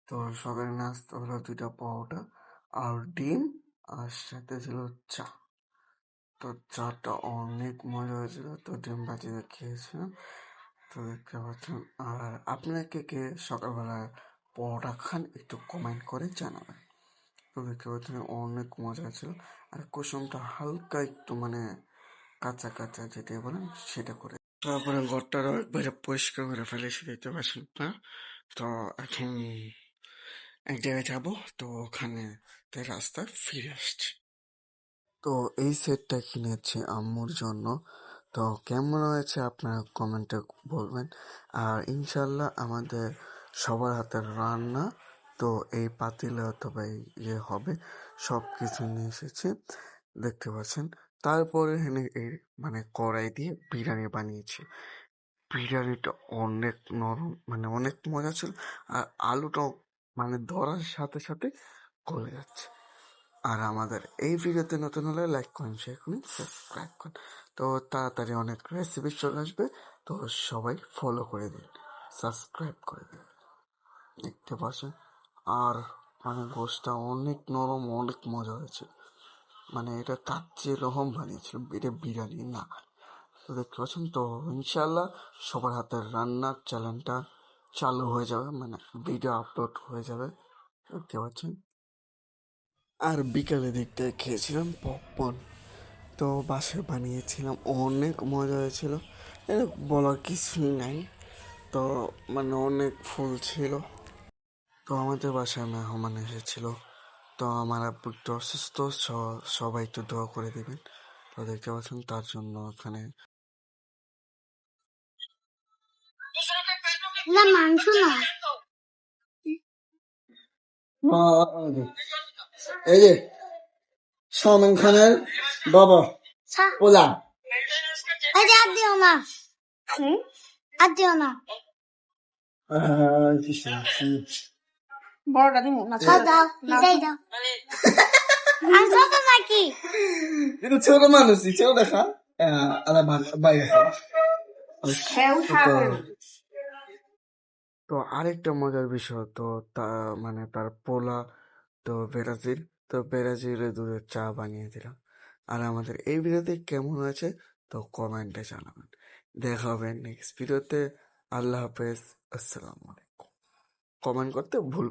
তো সকালে নাস্তা হলো 2টা পরোটা আর ডিম, আর সাথে ছিল চা। তো চাটা অনেক মজা হয়েছিল, তো ডিম ভাজি দিয়ে খেয়েছিলাম। তো দেখতে পাচ্ছেন। আর আপনারা কে কে সকালবেলা পরোটা খান একটু কমেন্ট করে জানাবেন। তো দেখতে পাচ্ছেন অনেক মজা ছিল। আর কুসুমটা হালকা একটু মানে কাঁচা কাঁচা যেটা বলেন সেটা করে, তারপরে ঘরটারও একবারে পরিষ্কার করে ফেলেছি, দেখতে পাচ্ছেন না? তো এখন এক জায়গায় যাবো, তো ওখানে রাস্তায় ফিরে আসছি। তো এই সেটটা কিনেছি আম্মুর জন্য। তো কেমন হয়েছে আপনারা কমেন্টে বলবেন। আর ইনশাল্লাহ আমাদের সবার হাতের রান্না, তো এই পাতিলে অথবা ইয়ে হবে, সব কিছু নিয়ে এসেছি, দেখতে পাচ্ছেন। তারপরে এখানে এই মানে কড়াই দিয়ে বিরিয়ানি বানিয়েছি। বিরিয়ানিটা অনেক নরম, মানে অনেক মজা ছিল। আর আলুটাও মানে ধরার সাথে সাথে গলে যাচ্ছে। আর আমাদের এই ভিডিওতে নতুন হলে লাইক করুন, শেয়ার করুন, সাবস্ক্রাইব করুন। তো তাড়াতাড়ি অনেক রেসিপি চলে আসবে, তো সবাই ফলো করে দিন, সাবস্ক্রাইব করে দিন, দেখতে পাচ্ছেন। আর মানে গোশটা অনেক নরম, অনেক মজা হয়েছে। মানে এটা কাচ্চি রকম বানিয়েছিল, এটা বিরিয়ানি না। তো দেখতে পাচ্ছেন। তো ইনশাল্লাহ সবার হাতের রান্নার চ্যানেলটা চালু হয়ে যাবে, মানে ভিডিও আপলোড হয়ে যাবে, দেখতে পাচ্ছেন। আর বিকালের দিকটায় খেয়েছিলাম পপকর্ন, তো বাসায় বানিয়েছিলাম, অনেক মজা হয়েছিল। এর বলার কিছুই নাই। তো মানে অনেক ফুল ছিল। তো আমাদের বাসায় মেহমান এসেছিল, তো আমার আব্বু একটু অসুস্থ, সবাই একটু দোয়া করে দিবেন। তো দেখতে পাচ্ছেন তার জন্য ওখানে মাংস না, এই যে সলমান খানের বাবা পোলা। আর দিও না, আর দিও না, বড়টা দিব না, দাও, এটাই দাও। আমি ছোট নাকি? এটা ছোট মানুষই, ছোট দেখা আলা বাইরে তো আরেকটা মজার বিষয়, তো তা মানে তার পোলা, তো ব্রাজিল, তো ব্রাজিলের দুধের চা বানিয়ে দিলাম। আর আমাদের এই ভিডিওতে কেমন হয়েছে তো কমেন্টে জানাবেন। দেখা হবে নেক্সট ভিডিওতে। আল্লাহ হাফেজ, আসসালামু আলাইকুম। কমেন্ট করতে ভুল